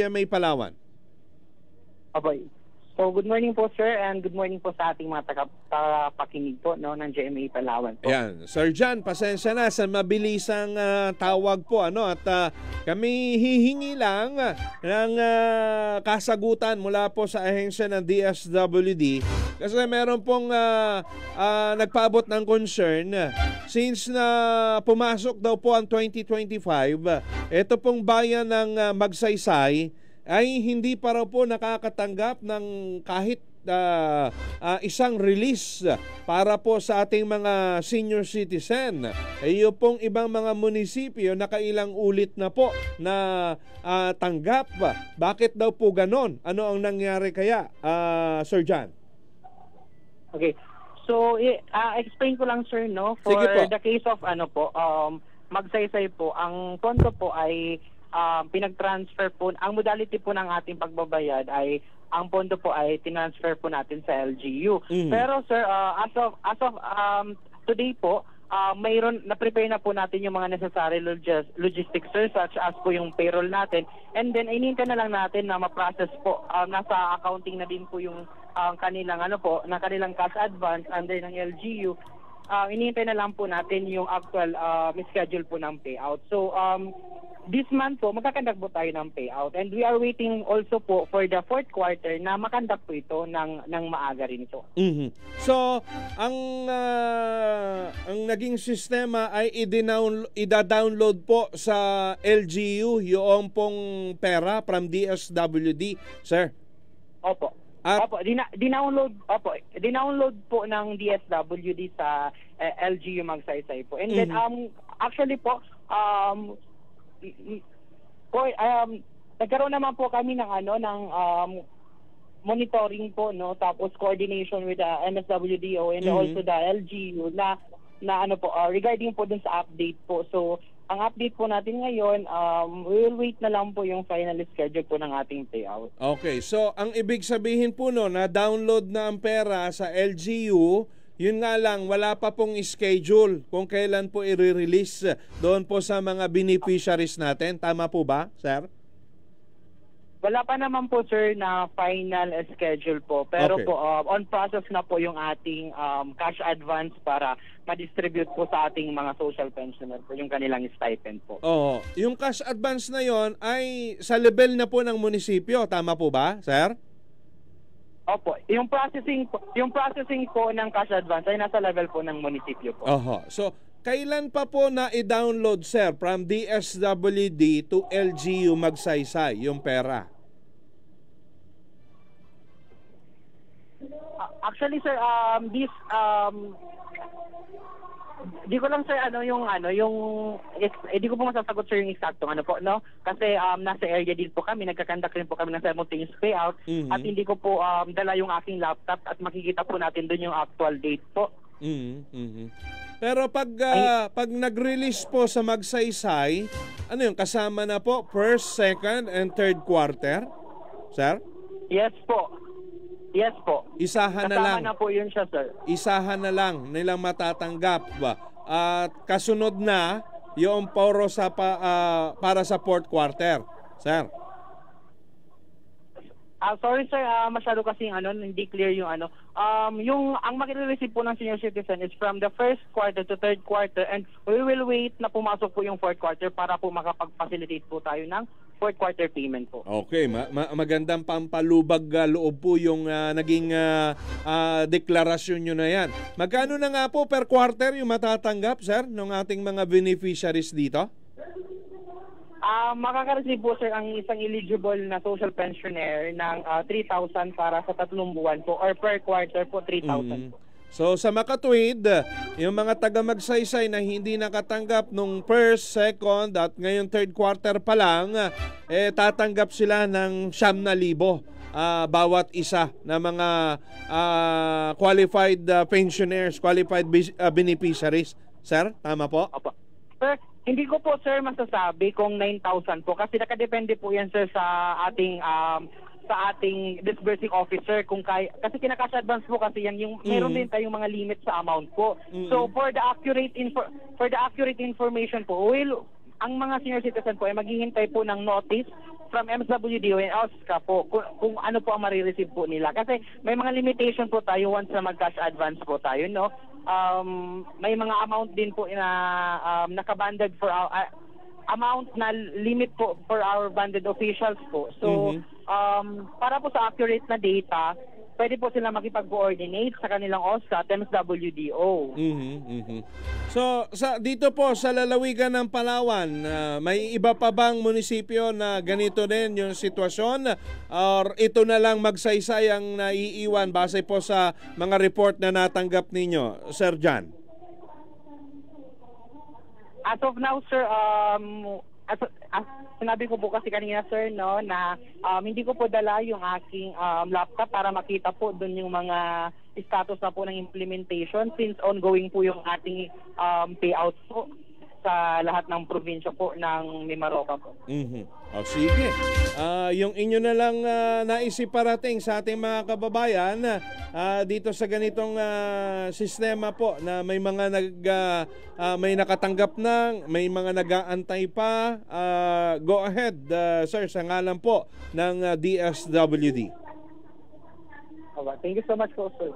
GMA Palawan. Okay. So, good morning po, sir, and good morning po sa ating mga tagapakinig po no, ng GMA Palawan po. Ayan. Sir John, pasensya na sa mabilisang tawag po. At kami hihingi lang ng kasagutan mula po sa ahensya ng DSWD kasi meron pong nagpaabot ng concern since na pumasok daw po ang 2025, ito pong bayan ng Magsaysay ay hindi pa raw po nakakatanggap ng kahit isang release para po sa ating mga senior citizen. Iyo pong ibang mga munisipyo nakailang ulit na po na tanggap. Bakit daw po ganon? Ano ang nangyari kaya, Sir John? Okay. So, explain ko lang, sir, no? For the case of Magsaysay po, ang pondo po ay pinag-transfer po, ang modality po ng ating pagbabayad ay ang pondo po ay tinransfer po natin sa LGU. Pero sir, as of today po, mayroon na-prepare na po natin yung mga necessary logistics, sir, such as po yung payroll natin. And then inintay na lang natin na ma-process po, nasa accounting na din po yung kanilang kanilang cash advance under ng LGU. Inintay na lang po natin yung actual schedule po ng payout. So, this month po, magkakandak po tayo ng payout. And we are waiting also po for the fourth quarter na makandak po ito ng maaga rin ito. So, ang naging sistema ay ida-download po sa LGU yung pong pera from DSWD, sir? Opo. Dinownload po ng DSWD sa LGU Magsaysay po. And then actually po nagkaroon naman po kami ng monitoring po, no, tapos coordination with the MSWDO and also the LGU na regarding po dun sa update po. So ang update po natin ngayon, we will wait na lang po yung final schedule po ng ating payout. Okay, so ang ibig sabihin po na download na ang pera sa LGU, yun nga lang, wala pa pong schedule kung kailan po i-release doon po sa mga beneficiaries natin. Tama po ba, sir? Wala pa naman po, sir, na final schedule po. Pero po, on process na po yung ating cash advance para ma-distribute po sa ating mga social pensioner po yung kanilang stipend po. Yung cash advance na yon ay sa level na po ng munisipyo. Tama po ba, sir? Opo. Yung processing po ng cash advance ay nasa level po ng munisipyo po. So, kailan pa po na i-download, sir, from DSWD to LGU Magsaysay yung pera? Actually, sir, di ko lang, sir, di ko po masasagot, sir, yung exacto no? Kasi nasa area din po kami, nagkakandak rin po kami ng simultaneous payout at hindi ko po dala yung aking laptop at makikita po natin doon yung actual date po. Pero pag nag-release po sa Magsaysay, ano yung kasama na po? First, second, and third quarter? Sir? Yes po. Isahan na lang. Kasama na po yun siya, sir. Isahan na lang nilang matatanggap. At kasunod na yung poro para sa fourth quarter. Sir? Sorry, sir, masyado kasing hindi clear yung yung ang makire-receive po ng senior citizen is from the first quarter to third quarter, and we will wait na pumasok po yung fourth quarter para po makapag-facilitate po tayo ng fourth quarter payment po. Okay, magandang pampalubag loob po yung naging deklarasyon nyo na yan. Magkano na nga po per quarter yung matatanggap, sir, ng ating mga beneficiaries dito? Makaka-receive po, sir, ang isang eligible na social pensioner ng 3,000 para sa 3 buwan po, or per quarter po 3,000 po. So sa makatuwid, yung mga taga Magsaysay na hindi nakatanggap nung first, second at ngayon third quarter pa lang, tatanggap sila ng 9,000 bawat isa na mga qualified pensioners, qualified beneficiaries. Sir, tama po? Opo. Sir, hindi ko po, sir, masasabi kung 9,000 po kasi nakadepende po yan, sir, sa ating disbursing officer kung kaya, kasi kinakash advance po kasi yan yung meron din tayong mga limit sa amount po. So for the accurate information po, ang mga senior citizen po ay maghihintay po ng notice from MSWDO and OSCA po kung ano po ang marireceive po nila. Kasi may mga limitation po tayo once na mag-cash advance po tayo, no? May mga amount din po na nakabanded for our amount na limit po for our banded officials po. So, para po sa accurate na data, pwede po sila makipag-coordinate sa kanilang OSCA at MSWDO. So, dito po sa lalawigan ng Palawan, may iba pa bang munisipyo na ganito din yung sitwasyon? Or ito na lang magsaysay ang naiiwan base po sa mga report na natanggap ninyo, Sir John? As of now, sir, as sinabi ko po kasi kanina, sir, no, na hindi ko po dala yung aking laptop para makita po doon yung mga status na po ng implementation since ongoing po yung ating payout po sa lahat ng probinsya po ng Mimaropa po. O sige, yung inyo na lang naisiparating sa ating mga kababayan dito sa ganitong sistema po na may mga may nakatanggap na, may mga nag-aantay pa. Go ahead, sir, sa ngalan po ng DSWD. Thank you so much po, sir.